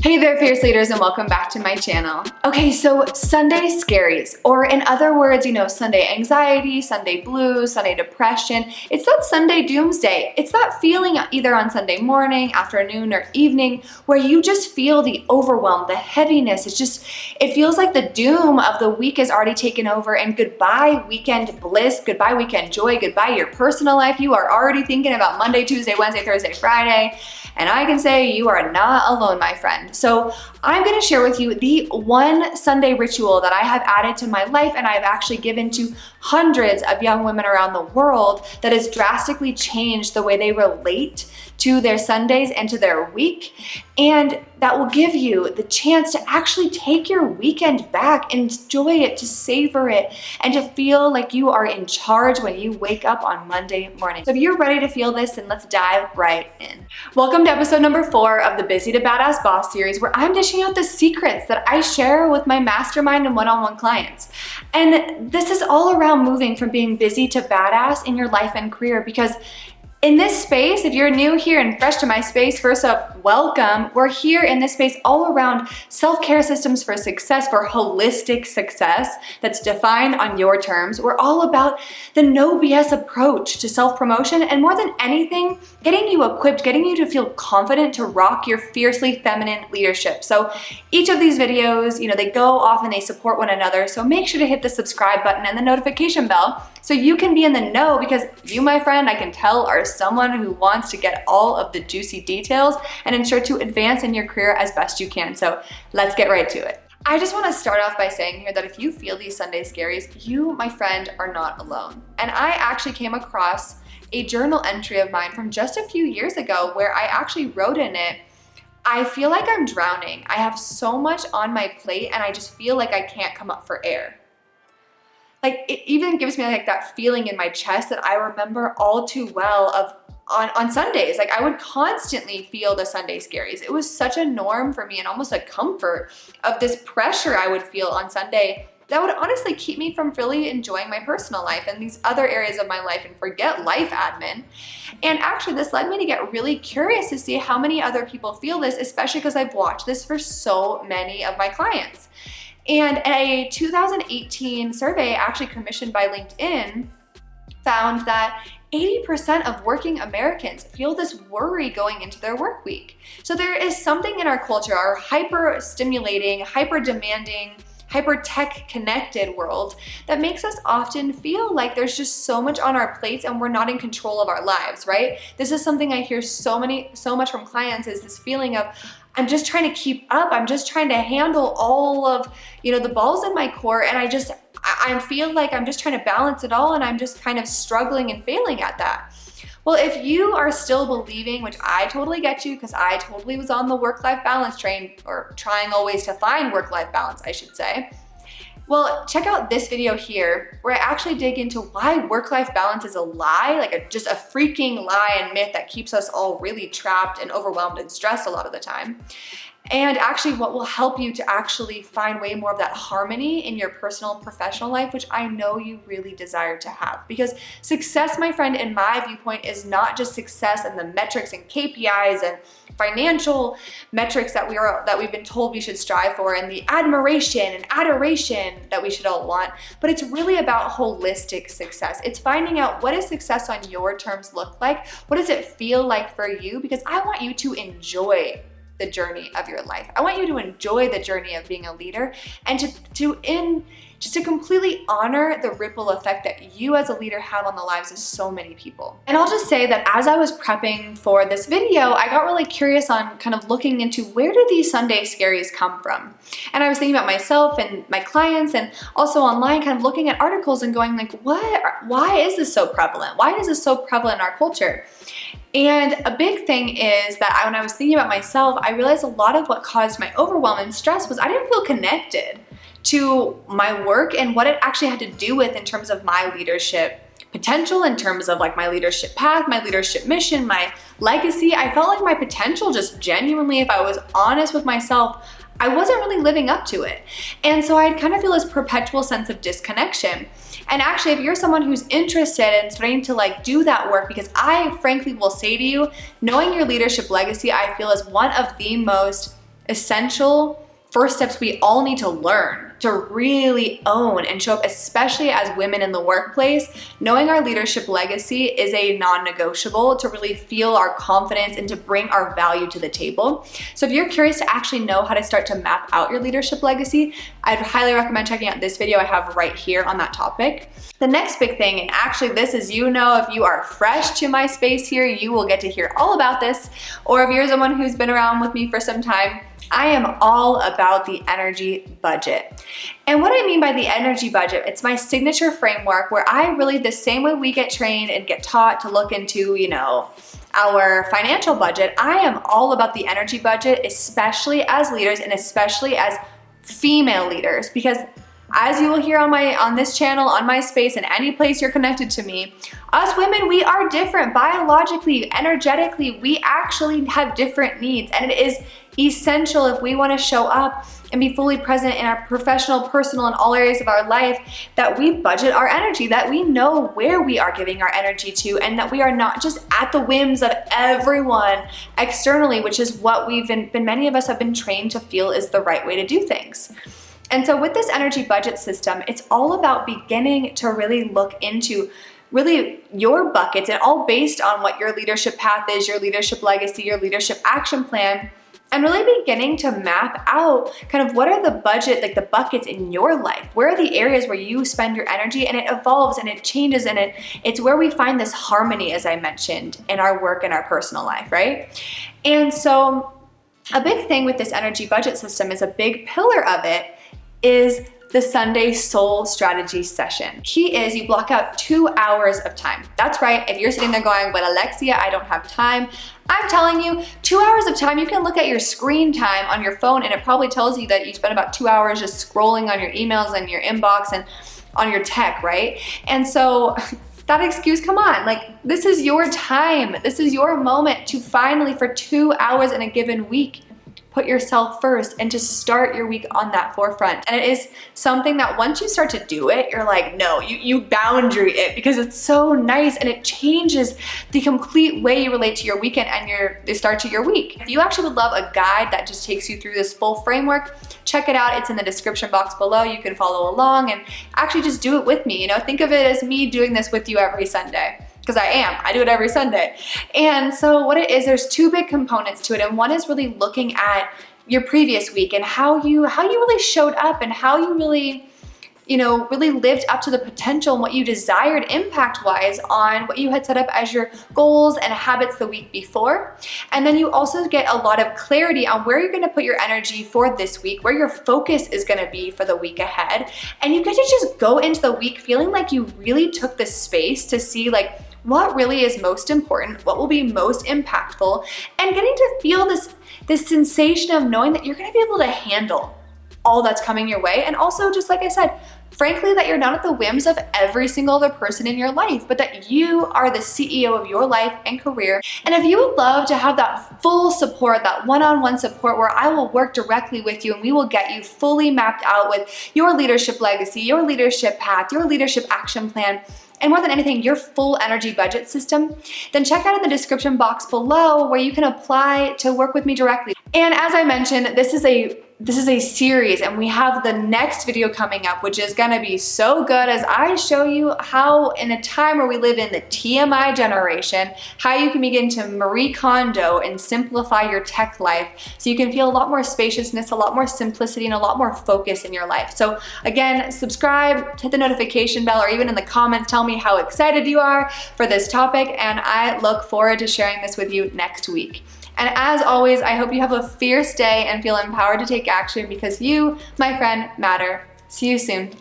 Hey there, fierce leaders, and welcome back to my channel. Okay, so Sunday scaries, or in other words, Sunday anxiety, Sunday blues, Sunday depression. It's that Sunday doomsday. It's that feeling either on Sunday morning, afternoon, or evening where you just feel the overwhelm, the heaviness. It feels like the doom of the week is already taken over, and goodbye weekend bliss, goodbye weekend joy, goodbye your personal life. You are already thinking about Monday, Tuesday, Wednesday, Thursday, Friday. And I can say you are not alone, my friend. So I'm gonna share with you the one Sunday ritual that I have added to my life and I've actually given to hundreds of young women around the world that has drastically changed the way they relate to their Sundays and to their week. And that will give you the chance to actually take your weekend back, enjoy it, to savor it, and to feel like you are in charge when you wake up on Monday morning. So if you're ready to feel this, then let's dive right in. Welcome to episode number 4 of the Busy to Badass Boss series, where I'm dishing out the secrets that I share with my mastermind and one-on-one clients. And this is all around moving from being busy to badass in your life and career, because in this space, if you're new here and fresh to my space, first off, welcome. We're here in this space all around self-care systems for success, for holistic success that's defined on your terms. We're all about the no BS approach to self-promotion, and more than anything, getting you equipped, getting you to feel confident to rock your fiercely feminine leadership. So each of these videos, they go off and they support one another. So make sure to hit the subscribe button and the notification bell so you can be in the know, because you, my friend, I can tell, are someone who wants to get all of the juicy details and ensure to advance in your career as best you can. So let's get right to it. I just want to start off by saying here that if you feel these Sunday scaries, you, my friend, are not alone. And I actually came across a journal entry of mine from just a few years ago where I actually wrote in it, I feel like I'm drowning. I have so much on my plate and I just feel like I can't come up for air. Like, it even gives me like that feeling in my chest that I remember all too well of on Sundays. Like, I would constantly feel the Sunday scaries. It was such a norm for me and almost a comfort of this pressure I would feel on Sunday that would honestly keep me from really enjoying my personal life and these other areas of my life and forget life admin. And actually, this led me to get really curious to see how many other people feel this, especially because I've watched this for so many of my clients. And a 2018 survey actually commissioned by LinkedIn found that 80% of working Americans feel this worry going into their work week. So there is something in our culture, our hyper-stimulating, hyper-demanding, hyper-tech connected world, that makes us often feel like there's just so much on our plates and we're not in control of our lives, right? This is something I hear so much from clients, is this feeling of, I'm just trying to keep up. I'm just trying to handle all of, the balls in my court. And I feel like I'm just trying to balance it all. And I'm just kind of struggling and failing at that. Well, if you are still believing, which I totally get you, because I totally was on the work-life balance train, or trying always to find work-life balance, I should say. Well, check out this video here where I actually dig into why work-life balance is a lie, like just a freaking lie and myth that keeps us all really trapped and overwhelmed and stressed a lot of the time. And actually what will help you to actually find way more of that harmony in your personal and professional life, which I know you really desire to have. Because success, my friend, in my viewpoint, is not just success and the metrics and KPIs and financial metrics that we've been told we should strive for, and the admiration and adoration that we should all want, but it's really about holistic success. It's finding out, what does success on your terms look like? What does it feel like for you? Because I want you to enjoy the journey of your life. I want you to enjoy the journey of being a leader, and to completely honor the ripple effect that you as a leader have on the lives of so many people. And I'll just say that as I was prepping for this video, I got really curious on kind of looking into, where do these Sunday scaries come from? And I was thinking about myself and my clients, and also online, kind of looking at articles and going like, why is this so prevalent? Why is this so prevalent in our culture? And a big thing is that when I was thinking about myself, I realized a lot of what caused my overwhelm and stress was I didn't feel connected to my work and what it actually had to do with in terms of my leadership potential, in terms of like my leadership path, my leadership mission, my legacy. I felt like my potential, just genuinely, if I was honest with myself, I wasn't really living up to it. And so I'd kind of feel this perpetual sense of disconnection. And actually, if you're someone who's interested in starting to like do that work, because I frankly will say to you, knowing your leadership legacy, I feel is one of the most essential first steps we all need to learn to really own and show up, especially as women in the workplace. Knowing our leadership legacy is a non-negotiable to really feel our confidence and to bring our value to the table. So if you're curious to actually know how to start to map out your leadership legacy, I'd highly recommend checking out this video I have right here on that topic. The next big thing, and actually this is, you know, if you are fresh to my space here, you will get to hear all about this, or if you're someone who's been around with me for some time, I am all about the energy budget. And what I mean by the energy budget, it's my signature framework where I really, the same way we get trained and get taught to look into, you know, our financial budget, I am all about the energy budget, especially as leaders and especially as female leaders, because as you will hear on this channel, on my space, and any place you're connected to me, us women, we are different biologically, energetically. We actually have different needs, and it is essential if we want to show up and be fully present in our professional, personal, and all areas of our life, that we budget our energy, that we know where we are giving our energy to, and that we are not just at the whims of everyone externally, which is what many of us have been trained to feel is the right way to do things. And so with this energy budget system, it's all about beginning to really look into really your buckets, and all based on what your leadership path is, your leadership legacy, your leadership action plan, and really beginning to map out kind of what are the budget, like the buckets in your life. Where are the areas where you spend your energy, and it evolves and it changes, and it's where we find this harmony, as I mentioned, in our work and our personal life, right? And so a big thing with this energy budget system is a big pillar of it is the Sunday soul strategy session. Key is you block out 2 hours of time. That's right, if you're sitting there going, but Alexia, I don't have time, I'm telling you, 2 hours of time, you can look at your screen time on your phone and it probably tells you that you spent about 2 hours just scrolling on your emails and your inbox and on your tech, right? And so that excuse, come on, like this is your time. This is your moment to finally, for 2 hours in a given week, put yourself first and to start your week on that forefront. And it is something that once you start to do it, you're like, no, you boundary it, because it's so nice and it changes the complete way you relate to your weekend and the start to your week. If you actually would love a guide that just takes you through this full framework, check it out. It's in the description box below. You can follow along and actually just do it with me. You know, think of it as me doing this with you every Sunday. Because I do it every Sunday. And so what it is, there's 2 big components to it. And one is really looking at your previous week and how you really showed up and how you really, really lived up to the potential and what you desired impact-wise on what you had set up as your goals and habits the week before. And then you also get a lot of clarity on where you're gonna put your energy for this week, where your focus is gonna be for the week ahead. And you get to just go into the week feeling like you really took the space to see like, what really is most important, what will be most impactful, and getting to feel this sensation of knowing that you're gonna be able to handle all that's coming your way. And also, just like I said, frankly, that you're not at the whims of every single other person in your life, but that you are the CEO of your life and career. And if you would love to have that full support, that one-on-one support where I will work directly with you and we will get you fully mapped out with your leadership legacy, your leadership path, your leadership action plan, and more than anything, your full energy budget system, then check out in the description box below where you can apply to work with me directly. And as I mentioned, this is a series, and we have the next video coming up, which is gonna be so good as I show you how, in a time where we live in the TMI generation, how you can begin to Marie Kondo and simplify your tech life so you can feel a lot more spaciousness, a lot more simplicity, and a lot more focus in your life. So again, subscribe, hit the notification bell, or even in the comments, tell me how excited you are for this topic, and I look forward to sharing this with you next week. And as always, I hope you have a fierce day and feel empowered to take action, because you, my friend, matter. See you soon.